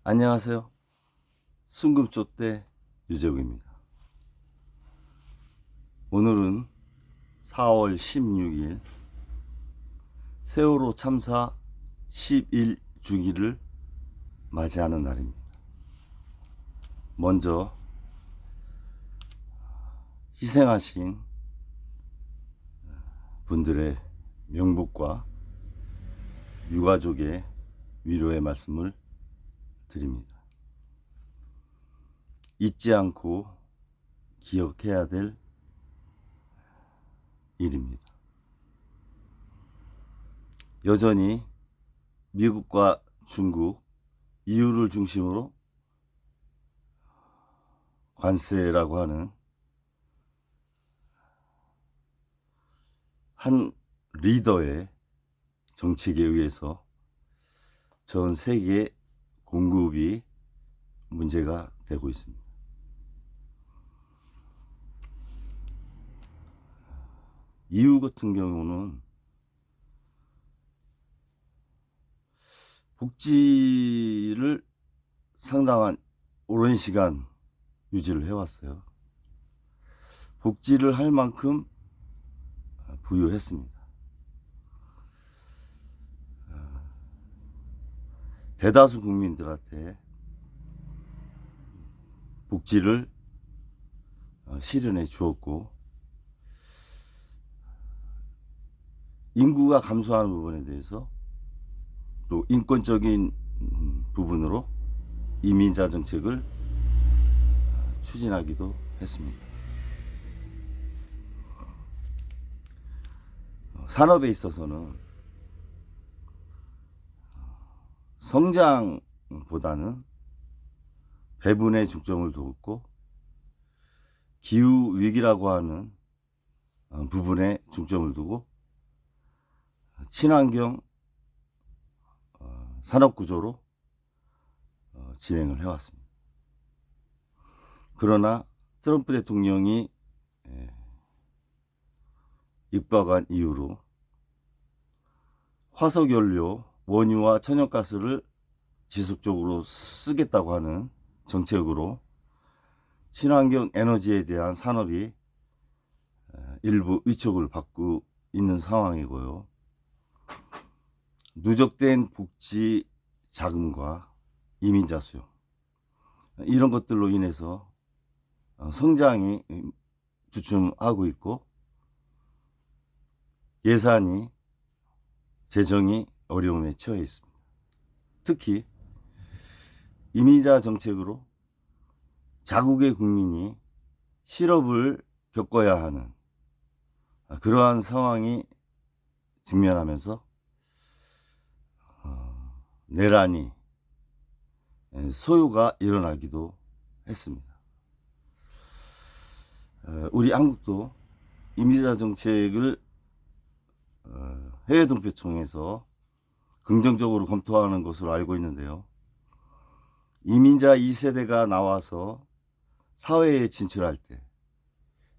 안녕하세요. 순금쪽대 유재욱입니다. 오늘은 4월 16일 세월호 참사 11주기를 맞이하는 날입니다. 먼저 희생하신 분들의 명복과 유가족의 위로의 말씀을 드립니다. 잊지 않고 기억해야 될 일입니다. 여전히 미국과 중국, EU를 중심으로 관세라고 하는 한 리더의 정책에 의해서 전 세계 공급이 문제가 되고 있습니다. EU 같은 경우는 복지를 상당한 오랜 시간 유지를 해왔어요. 복지를 할 만큼 부여했습니다. 대다수 국민들한테 복지를 실현해 주었고, 인구가 감소하는 부분에 대해서 또 인권적인 부분으로 이민자 정책을 추진하기도 했습니다. 산업에 있어서는 성장보다는 배분에 중점을 두었고, 기후 위기라고 하는 부분에 중점을 두고 친환경 산업 구조로 진행을 해왔습니다. 그러나 트럼프 대통령이 입각한 이후로 화석연료, 원유와 천연가스를 지속적으로 쓰겠다고 하는 정책으로 친환경 에너지에 대한 산업이 일부 위축을 받고 있는 상황이고요. 누적된 복지 자금과 이민자 수용, 이런 것들로 인해서 성장이 주춤하고 있고, 예산이, 재정이 어려움에 처해 있습니다. 특히 이민자 정책으로 자국의 국민이 실업을 겪어야 하는 그러한 상황이 직면하면서 내란이, 소요가 일어나기도 했습니다. 우리 한국도 이민자 정책을 해외동표청에서 긍정적으로 검토하는 것으로 알고 있는데요. 이민자 2세대가 나와서 사회에 진출할 때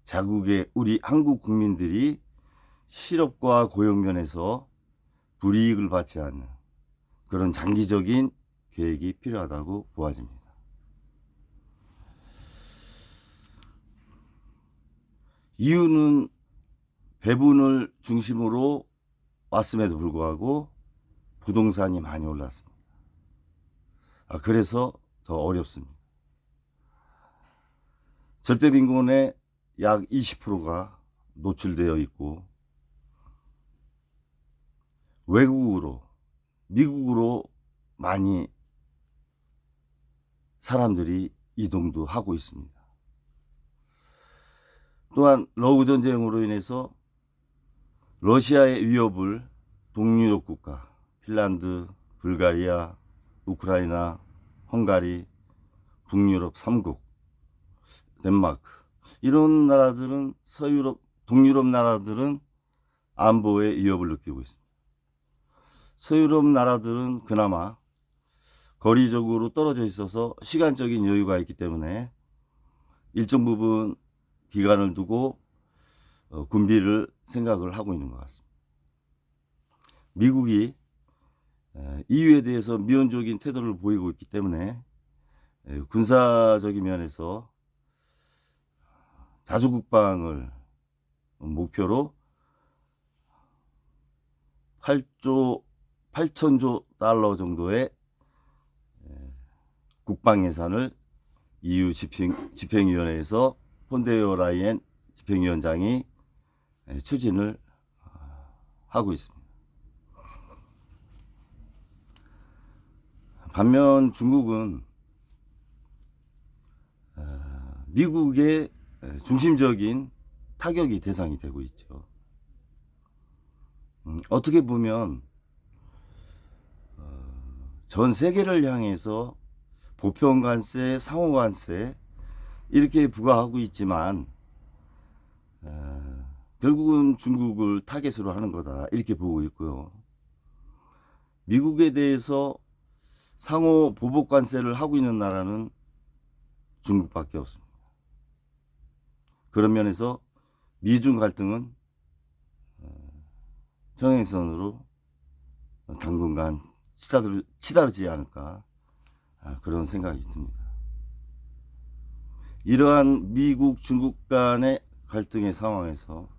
자국의 우리 한국 국민들이 실업과 고용 면에서 불이익을 받지 않는 그런 장기적인 계획이 필요하다고 보아집니다. 이유는 배분을 중심으로 왔음에도 불구하고 부동산이 많이 올랐습니다. 그래서 더 어렵습니다. 절대빈곤의 약 20%가 노출되어 있고, 외국으로, 미국으로 많이 사람들이 이동도 하고 있습니다. 또한 러우 전쟁으로 인해서 러시아의 위협을 동유럽 국가, 핀란드, 불가리아, 우크라이나, 헝가리, 북유럽 3국, 덴마크, 이런 나라들은, 서유럽, 동유럽 나라들은 안보의 위협을 느끼고 있습니다. 서유럽 나라들은 그나마 거리적으로 떨어져 있어서 시간적인 여유가 있기 때문에 일정 부분 기간을 두고 군비를 생각을 하고 있는 것 같습니다. 미국이 EU에 대해서 미온적인 태도를 보이고 있기 때문에 군사적인 면에서 자주국방을 목표로 8천조 달러 정도의 국방 예산을 EU 집행위원회에서 폰데어 라이엔 집행위원장이 추진을 하고 있습니다. 반면 중국은 미국의 중심적인 타격이 대상이 되고 있죠. 어떻게 보면 전 세계를 향해서 보편관세, 상호관세 이렇게 부과하고 있지만 결국은 중국을 타겟으로 하는 거다 이렇게 보고 있고요. 미국에 대해서 상호 보복관세를 하고 있는 나라는 중국밖에 없습니다. 그런 면에서 미중 갈등은 평행선으로 당분간 치달지 않을까 그런 생각이 듭니다. 이러한 미국, 중국 간의 갈등의 상황에서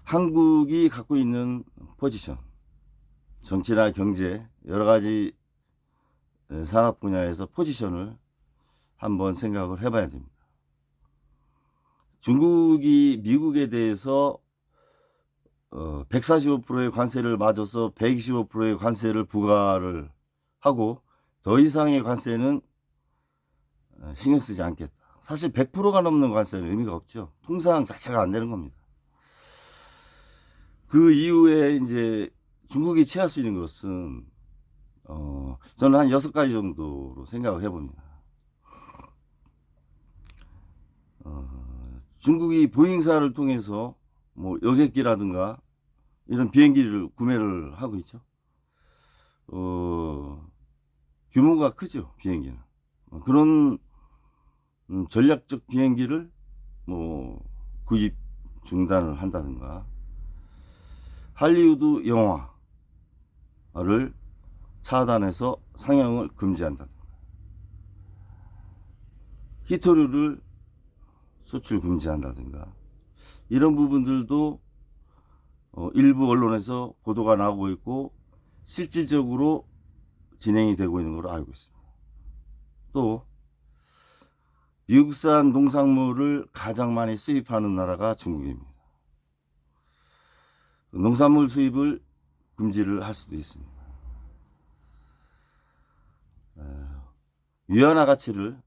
한국이 갖고 있는 포지션, 정치나 경제 여러 가지 산업 분야에서 포지션을 한번 생각을 해봐야 됩니다. 중국이 미국에 대해서 145%의 관세를 맞아서 125%의 관세를 부과를 하고 더 이상의 관세는 신경 쓰지 않겠다. 사실 100%가 넘는 관세는 의미가 없죠. 통상 자체가 안 되는 겁니다. 그 이후에 이제 중국이 취할 수 있는 것은 저는 한 6가지 정도로 생각을 해봅니다. 중국이 보잉사를 통해서 뭐 여객기라든가 이런 비행기를 구매를 하고 있죠. 규모가 크죠, 비행기는. 그런 전략적 비행기를 뭐 구입 중단을 한다든가, 할리우드 영화를 차단해서 상영을 금지한다든가, 히토류를 수출 금지한다든가, 이런 부분들도 일부 언론에서 보도가 나오고 있고 실질적으로 진행이 되고 있는 걸로 알고 있습니다. 또 미국산 농산물을 가장 많이 수입하는 나라가 중국입니다. 농산물 수입을 금지를 할 수도 있습니다. 위안화 가치를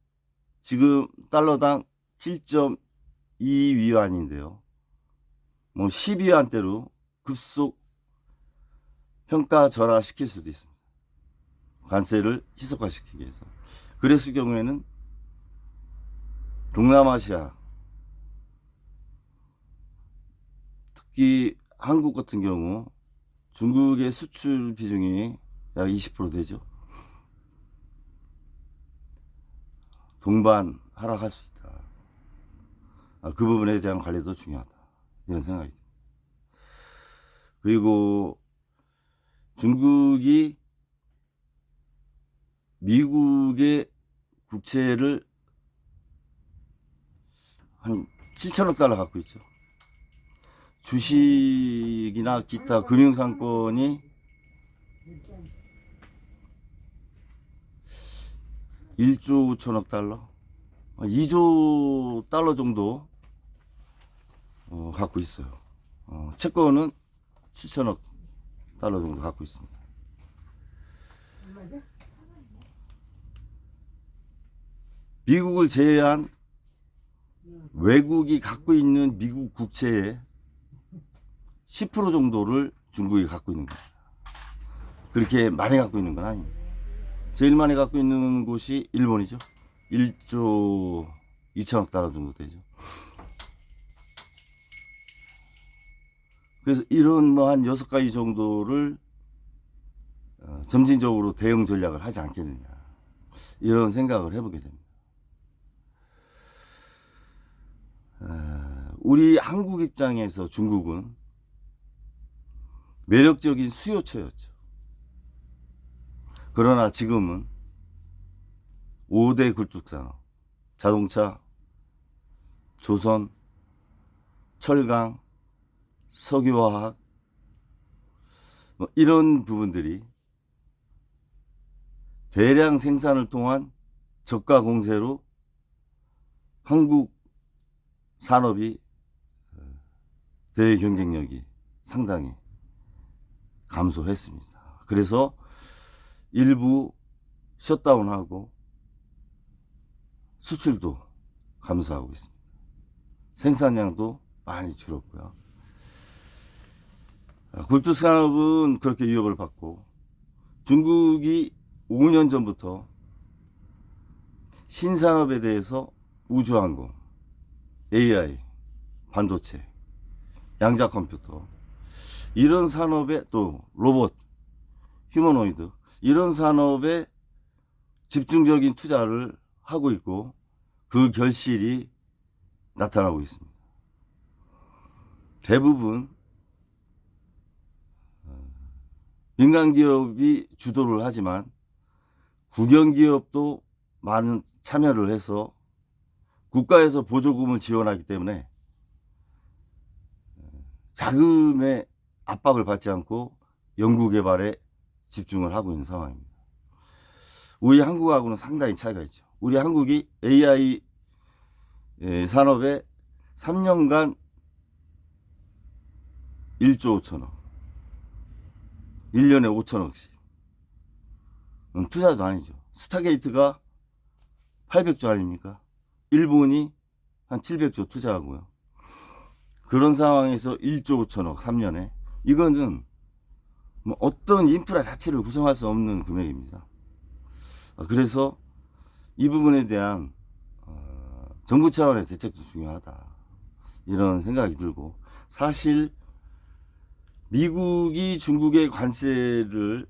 지금 달러당 7.2위안인데요. 뭐 12위안대로 급속 평가절하시킬 수도 있습니다. 관세를 희석화시키기 위해서. 그랬을 경우에는 동남아시아, 특히 한국 같은 경우 중국의 수출 비중이 약 20% 되죠. 동반 하락할 수 있다. 그 부분에 대한 관리도 중요하다. 이런 생각이 듭니다. 그리고 중국이 미국의 국채를 한 7천억 달러 갖고 있죠. 주식이나 기타 금융상권이 1조 5천억 달러, 2조 달러 정도 갖고 있어요. 채권은 7천억 달러 정도 갖고 있습니다. 미국을 제외한 외국이 갖고 있는 미국 국채의 10% 정도를 중국이 갖고 있는 겁니다. 그렇게 많이 갖고 있는 건 아닙니다. 제일 많이 갖고 있는 곳이 일본이죠. 1조 2천억 달러 정도 되죠. 그래서 이런 뭐 한 6가지 정도를 점진적으로 대응 전략을 하지 않겠느냐, 이런 생각을 해보게 됩니다. 우리 한국 입장에서 중국은 매력적인 수요처였죠. 그러나 지금은 5대 굴뚝산업, 자동차, 조선, 철강, 석유화학, 뭐 이런 부분들이 대량 생산을 통한 저가 공세로 한국 산업이 대외 경쟁력이 상당히 감소했습니다. 그래서 일부 셧다운하고 수출도 감소하고 있습니다. 생산량도 많이 줄었고요. 굴뚝 산업은 그렇게 위협을 받고, 중국이 5년 전부터 신산업에 대해서 우주항공, AI, 반도체, 양자 컴퓨터, 이런 산업에, 또 로봇, 휴머노이드, 이런 산업에 집중적인 투자를 하고 있고, 그 결실이 나타나고 있습니다. 대부분 민간 기업이 주도를 하지만 국영 기업도 많은 참여를 해서 국가에서 보조금을 지원하기 때문에 자금의 압박을 받지 않고 연구개발에 집중을 하고 있는 상황입니다. 우리 한국하고는 상당히 차이가 있죠. 우리 한국이 AI 산업에 3년간 1조 5천억, 1년에 5천억씩. 투자도 아니죠. 스타게이트가 800조 아닙니까? 일본이 한 700조 투자하고요. 그런 상황에서 1조 5천억 3년에, 이거는 뭐 어떤 인프라 자체를 구성할 수 없는 금액입니다. 그래서 이 부분에 대한 정부 차원의 대책도 중요하다, 이런 생각이 들고, 사실 미국이 중국의 관세를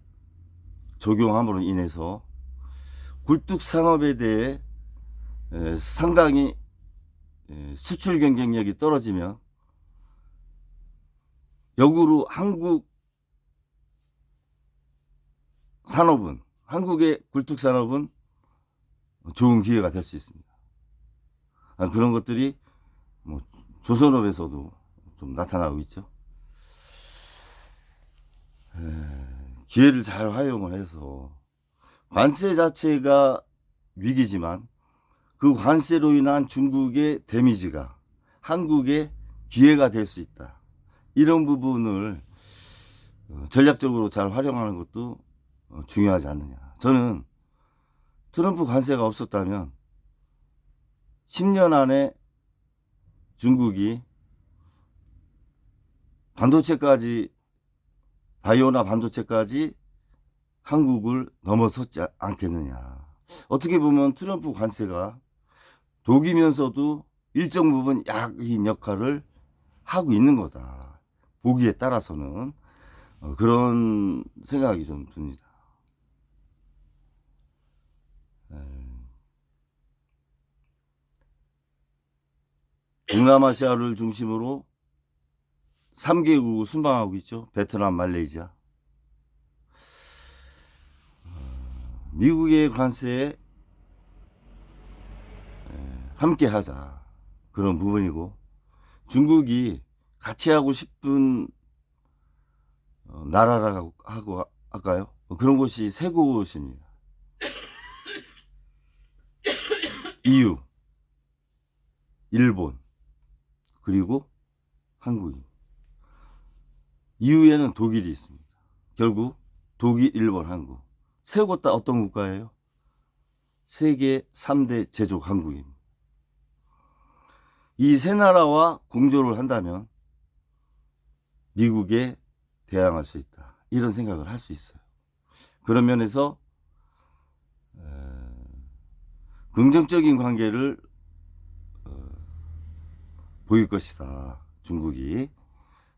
적용함으로 인해서 굴뚝 산업에 대해 상당히 수출 경쟁력이 떨어지면 역으로 한국 산업은, 한국의 굴뚝 산업은 좋은 기회가 될 수 있습니다. 그런 것들이 뭐 조선업에서도 좀 나타나고 있죠. 기회를 잘 활용을 해서, 관세 자체가 위기지만 그 관세로 인한 중국의 데미지가 한국의 기회가 될 수 있다, 이런 부분을 전략적으로 잘 활용하는 것도 중요하지 않느냐. 저는 트럼프 관세가 없었다면 10년 안에 중국이 반도체까지, 바이오나 반도체까지 한국을 넘어섰지 않겠느냐. 어떻게 보면 트럼프 관세가 독이면서도 일정 부분 약인 역할을 하고 있는 거다, 보기에 따라서는. 그런 생각이 좀 듭니다. 동남아시아를 중심으로 3개국을 순방하고 있죠. 베트남, 말레이시아. 미국의 관세에 함께 하자, 그런 부분이고, 중국이 같이 하고 싶은 나라라고 하고 할까요? 그런 곳이 세 곳입니다. EU, 일본, 그리고 한국입니다. EU에는 독일이 있습니다. 결국 독일, 일본, 한국 세 곳 다 어떤 국가예요? 세계 3대 제조 강국입니다. 이 세 나라와 공조를 한다면 미국에 대항할 수 있다, 이런 생각을 할 수 있어요. 그런 면에서 긍정적인 관계를 보일 것이다, 중국이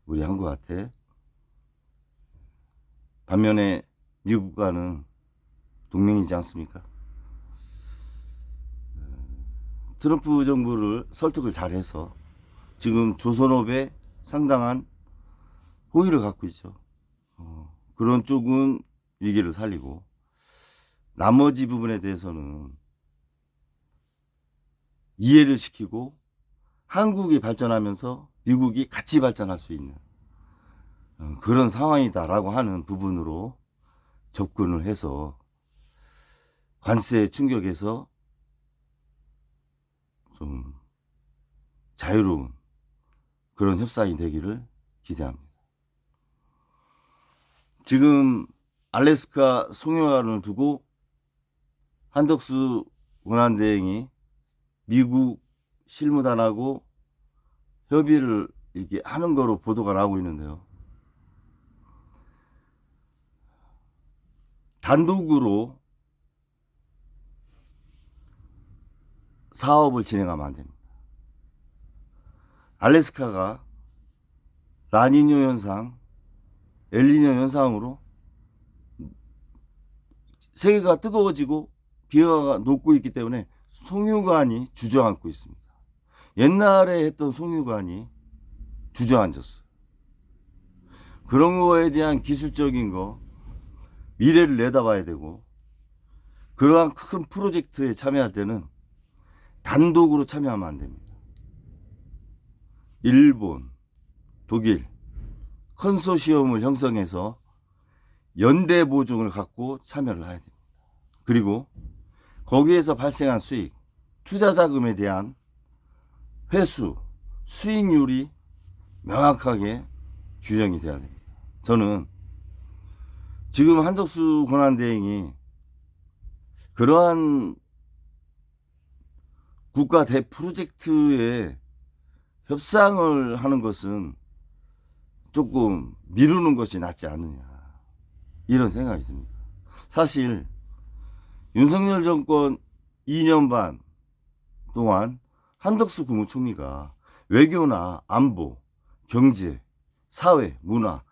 우리 한국한테. 반면에 미국과는 동맹이지 않습니까? 트럼프 정부를 설득을 잘해서 지금 조선업에 상당한 호의를 갖고 있죠. 그런 쪽은 위기를 살리고, 나머지 부분에 대해서는 이해를 시키고 한국이 발전하면서 미국이 같이 발전할 수 있는 그런 상황이다라고 하는 부분으로 접근을 해서 관세 충격에서 좀 자유로운 그런 협상이 되기를 기대합니다. 지금 알래스카 송유관을 두고 한덕수 권한대행이 미국 실무단하고 협의를 이렇게 하는 거로 보도가 나오고 있는데요. 단독으로 사업을 진행하면 안 됩니다. 알래스카가 라니뇨 현상, 엘니뇨 현상으로 세계가 뜨거워지고 비화가 녹고 있기 때문에 송유관이 주저앉고 있습니다. 옛날에 했던 송유관이 주저앉았어요. 그런 거에 대한 기술적인 거, 미래를 내다봐야 되고, 그러한 큰 프로젝트에 참여할 때는 단독으로 참여하면 안 됩니다. 일본, 독일, 컨소시엄을 형성해서 연대 보증을 갖고 참여를 해야 됩니다. 그리고 거기에서 발생한 수익, 투자 자금에 대한 회수, 수익률이 명확하게 규정이 돼야 됩니다. 저는 지금 한덕수 권한대행이 그러한 국가 대 프로젝트에 협상을 하는 것은 조금 미루는 것이 낫지 않느냐, 이런 생각이 듭니다. 사실 윤석열 정권 2년 반 동안 한덕수 국무총리가 외교나 안보, 경제, 사회, 문화,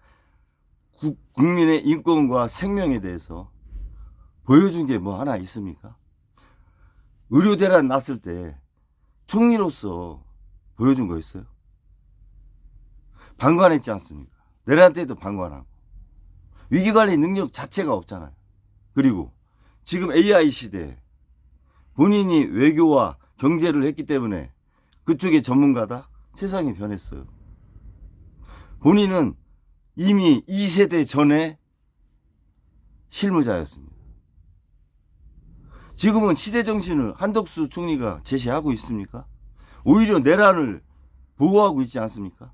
국민의 인권과 생명에 대해서 보여준 게 뭐 하나 있습니까? 의료대란 났을 때 총리로서 보여준 거 있어요? 방관했지 않습니까? 내란 때도 방관하고 위기관리 능력 자체가 없잖아요. 그리고 지금 AI 시대에 본인이 외교와 경제를 했기 때문에 그쪽의 전문가다? 세상이 변했어요. 본인은 이미 2세대 전에 실무자였습니다. 지금은 시대정신을 한덕수 총리가 제시하고 있습니까? 오히려 내란을 보호하고 있지 않습니까?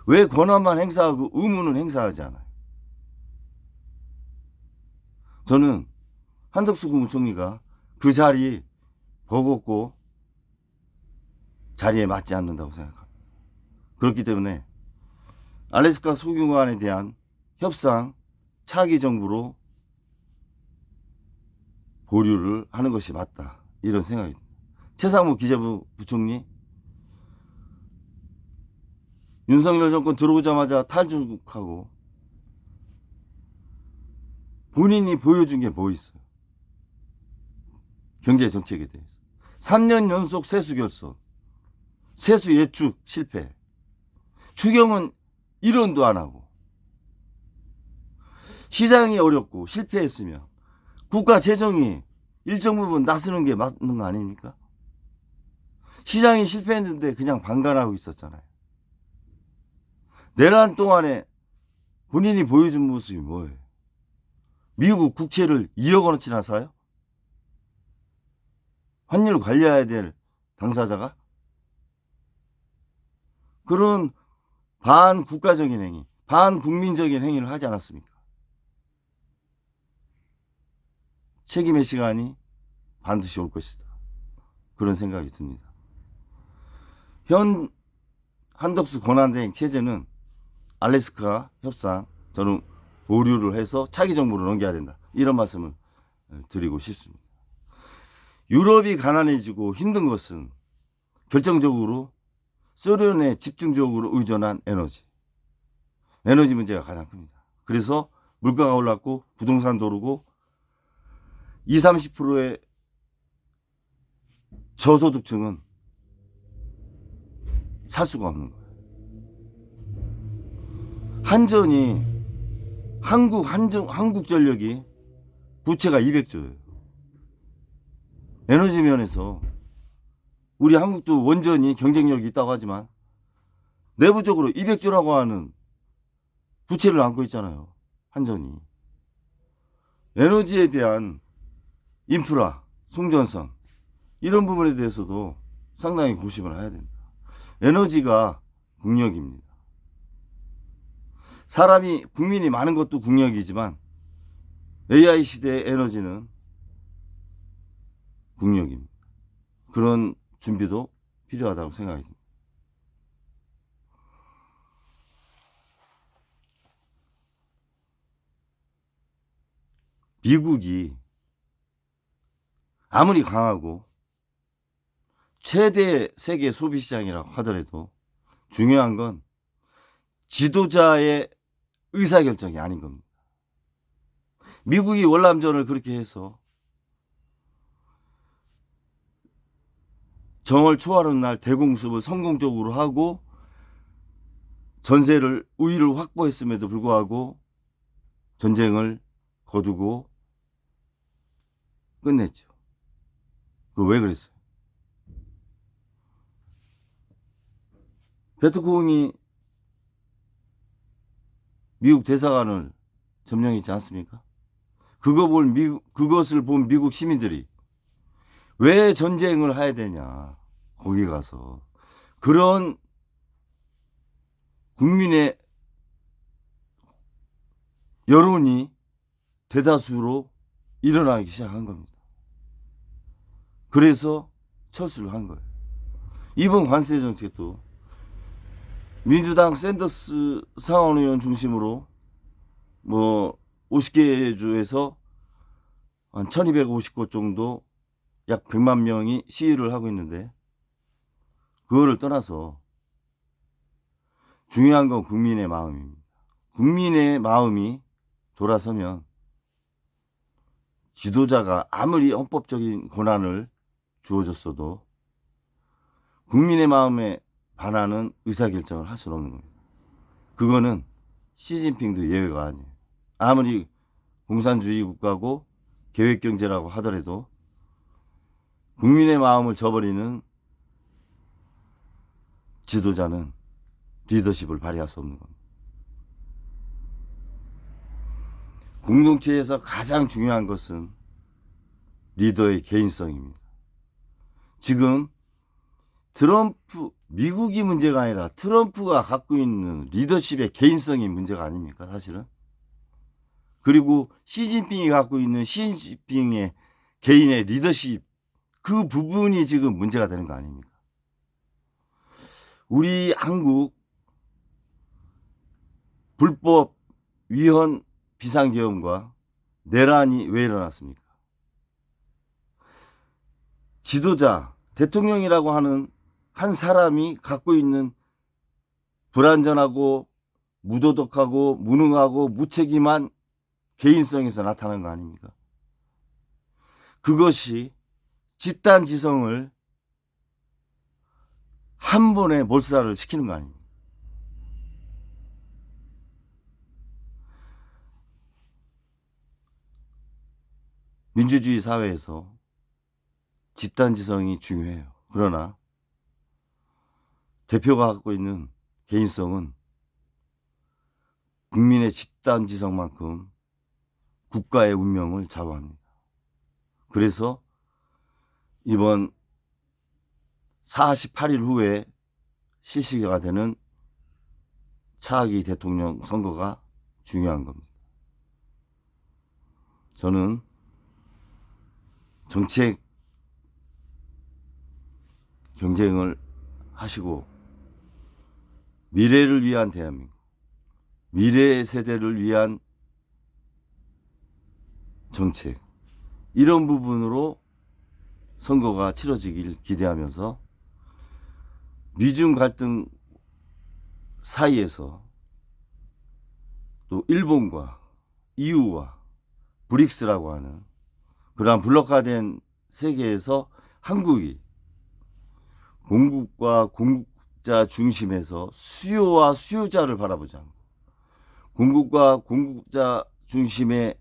왜 권한만 행사하고 의무는 행사하지 않아요? 저는 한덕수 국무총리가 그 자리 버겁고 자리에 맞지 않는다고 생각합니다. 그렇기 때문에 알래스카 송유관에 대한 협상 차기 정부로 보류를 하는 것이 맞다, 이런 생각이 듭니다. 최상무 기재부 부총리 윤석열 정권 들어오자마자 탈주하고 본인이 보여준 게 뭐 있어요? 경제 정책에 대해서 3년 연속 세수 결손, 세수 예측 실패, 추경은 1원도 안 하고, 시장이 어렵고 실패했으면 국가 재정이 일정 부분 나서는 게 맞는 거 아닙니까? 시장이 실패했는데 그냥 방관하고 있었잖아요. 내란 동안에 본인이 보여준 모습이 뭐예요? 미국 국채를 2억 원어치나 사요? 환율 관리해야 될 당사자가? 그런 반국가적인 행위, 반국민적인 행위를 하지 않았습니까? 책임의 시간이 반드시 올 것이다, 그런 생각이 듭니다. 현 한덕수 권한대행 체제는 알래스카 협상 저는 보류를 해서 차기 정부로 넘겨야 된다, 이런 말씀을 드리고 싶습니다. 유럽이 가난해지고 힘든 것은 결정적으로 소련에 집중적으로 의존한 에너지 문제가 가장 큽니다. 그래서 물가가 올랐고 부동산도 오르고 20, 30%의 저소득층은 살 수가 없는 거예요. 한전이 한국전력이 부채가 200조예요. 에너지 면에서 우리 한국도 원전이 경쟁력이 있다고 하지만 내부적으로 200조라고 하는 부채를 안고 있잖아요. 한전이. 에너지에 대한 인프라, 송전선 이런 부분에 대해서도 상당히 고심을 해야 된다. 에너지가 국력입니다. 국민이 많은 것도 국력이지만 AI 시대의 에너지는 국력입니다. 그런 준비도 필요하다고 생각이 듭니다. 미국이 아무리 강하고 최대 세계 소비시장이라고 하더라도 중요한 건 지도자의 의사결정이 아닌 겁니다. 미국이 월남전을 그렇게 해서 정월 초하는 날 대공습을 성공적으로 하고 전세를 우위를 확보했음에도 불구하고 전쟁을 거두고 끝냈죠. 왜 그랬어요? 베트콩이 미국 대사관을 점령했지 않습니까? 그것을 본 미국 시민들이 왜 전쟁을 해야 되냐, 거기 가서. 그런 국민의 여론이 대다수로 일어나기 시작한 겁니다. 그래서 철수를 한 거예요. 이번 관세 정책도 민주당 샌더스 상원의원 중심으로 50개 주에서 한 1250곳 정도 약 100만 명이 시위를 하고 있는데, 그거를 떠나서 중요한 건 국민의 마음입니다. 국민의 마음이 돌아서면 지도자가 아무리 헌법적인 권한을 주어졌어도 국민의 마음에 반하는 의사결정을 할 수는 없는 겁니다. 그거는 시진핑도 예외가 아니에요. 아무리 공산주의 국가고 계획경제라고 하더라도 국민의 마음을 저버리는 지도자는 리더십을 발휘할 수 없는 겁니다. 공동체에서 가장 중요한 것은 리더의 개인성입니다. 지금 미국이 문제가 아니라 트럼프가 갖고 있는 리더십의 개인성이 문제가 아닙니까, 사실은? 그리고 시진핑이 갖고 있는 시진핑의 개인의 리더십, 그 부분이 지금 문제가 되는 거 아닙니까? 우리 한국 불법 위헌 비상계엄과 내란이 왜 일어났습니까? 지도자, 대통령이라고 하는 한 사람이 갖고 있는 불완전하고 무도덕하고 무능하고 무책임한 개인성에서 나타난 거 아닙니까? 그것이 집단지성을 한 번에 몰살을 시키는 거 아닙니까? 민주주의 사회에서 집단지성이 중요해요. 그러나 대표가 갖고 있는 개인성은 국민의 집단지성만큼 국가의 운명을 좌우합니다. 그래서 이번 48일 후에 실시가 되는 차기 대통령 선거가 중요한 겁니다. 저는 정책 경쟁을 하시고 미래를 위한 대한민국, 미래 세대를 위한 정책, 이런 부분으로 선거가 치러지길 기대하면서 미중 갈등 사이에서 또 일본과 EU와 브릭스라고 하는 그러한 블록화된 세계에서 한국이 공급과 공급자 중심에서 수요와 수요자를 바라보지 않고 공국과 공국자 중심의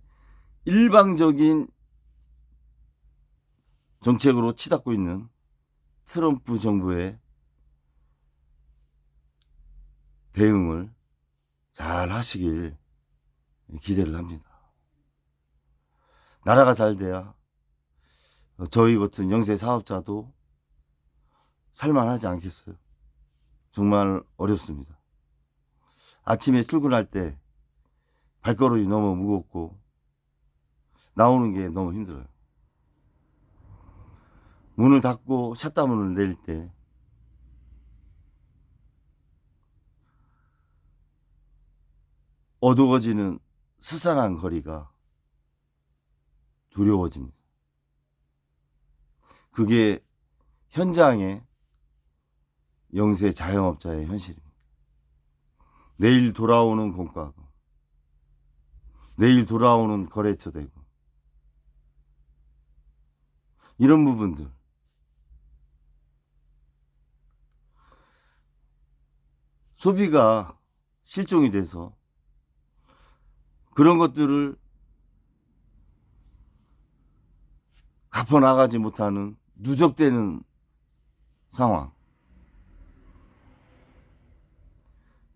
일방적인 정책으로 치닫고 있는 트럼프 정부의 대응을 잘 하시길 기대를 합니다. 나라가 잘 돼야 저희 같은 영세 사업자도 살만하지 않겠어요. 정말 어렵습니다. 아침에 출근할 때 발걸음이 너무 무겁고 나오는 게 너무 힘들어요. 문을 닫고 샷다문을 내릴 때 어두워지는 스산한 거리가 두려워집니다. 그게 현장의 영세 자영업자의 현실입니다. 내일 돌아오는 공과금, 내일 돌아오는 거래처 대금, 이런 부분들, 소비가 실종이 돼서 그런 것들을 갚아나가지 못하는 누적되는 상황.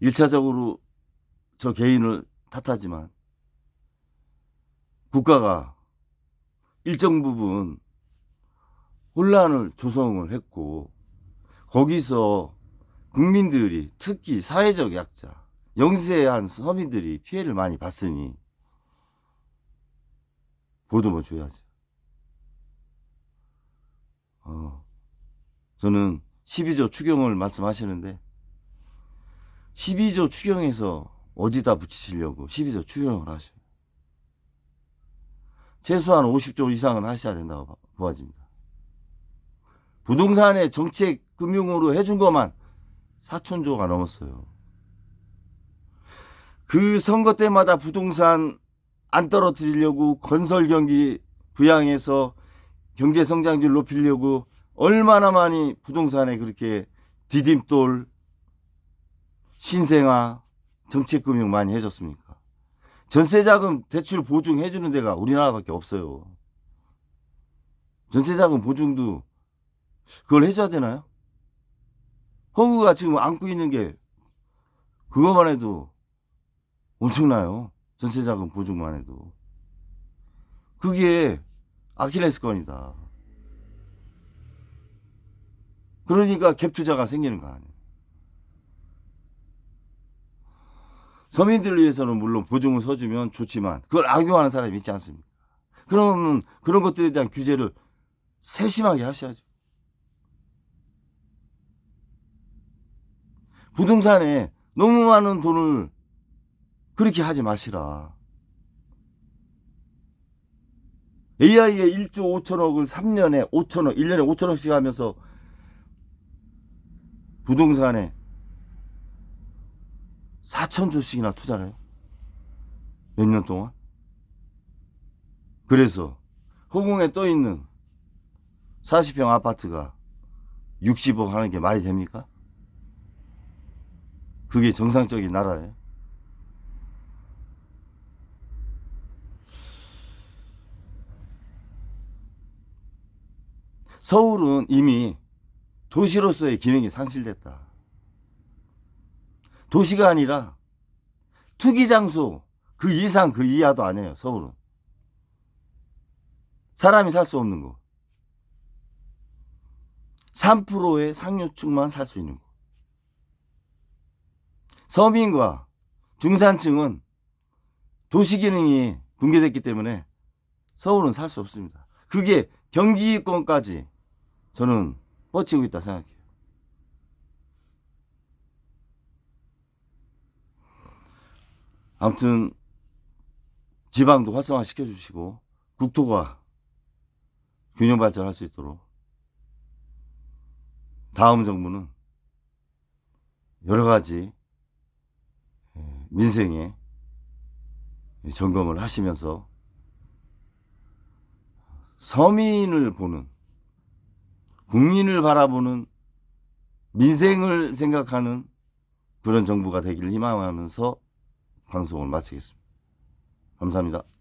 1차적으로 저 개인을 탓하지만 국가가 일정 부분 혼란을 조성을 했고 거기서 국민들이 특히 사회적 약자, 영세한 서민들이 피해를 많이 봤으니 보듬어 줘야죠. 저는 12조 추경을 말씀하시는데 12조 추경에서 어디다 붙이시려고 12조 추경을 하셔요. 최소한 50조 이상은 하셔야 된다고 보아집니다. 부동산의 정책 금융으로 해준 것만 4천조가 넘었어요. 그 선거 때마다 부동산 안 떨어뜨리려고 건설 경기 부양해서 경제 성장률 높이려고 얼마나 많이 부동산에 그렇게 디딤돌 신생아 정책금융 많이 해줬습니까? 전세자금 대출 보증해주는 데가 우리나라밖에 없어요. 전세자금 보증도 그걸 해줘야 되나요? 허구가 지금 안고 있는 게 그것만 해도 엄청나요. 전세자금 보증만 해도. 그게 아킬레스건이다. 그러니까 갭투자가 생기는 거 아니에요. 서민들을 위해서는 물론 보증을 서주면 좋지만 그걸 악용하는 사람이 있지 않습니까? 그러면 그런 것들에 대한 규제를 세심하게 하셔야죠. 부동산에 너무 많은 돈을 그렇게 하지 마시라. AI에 1조 5천억을 3년에 5천억, 1년에 5천억씩 하면서 부동산에 4천조씩이나 투자를 해요. 몇 년 동안. 그래서 허공에 떠있는 40평 아파트가 60억 하는 게 말이 됩니까? 그게 정상적인 나라예요. 서울은 이미 도시로서의 기능이 상실됐다. 도시가 아니라 투기장소 그 이상 그 이하도 아니에요. 서울은. 사람이 살 수 없는 거. 3%의 상류층만 살 수 있는 거. 서민과 중산층은 도시 기능이 붕괴됐기 때문에 서울은 살 수 없습니다. 그게 경기권까지 저는 뻗치고 있다 생각해요. 아무튼 지방도 활성화 시켜주시고 국토가 균형 발전할 수 있도록 다음 정부는 여러 가지 민생에 점검을 하시면서 서민을 보는, 국민을 바라보는, 민생을 생각하는 그런 정부가 되기를 희망하면서 방송을 마치겠습니다. 감사합니다.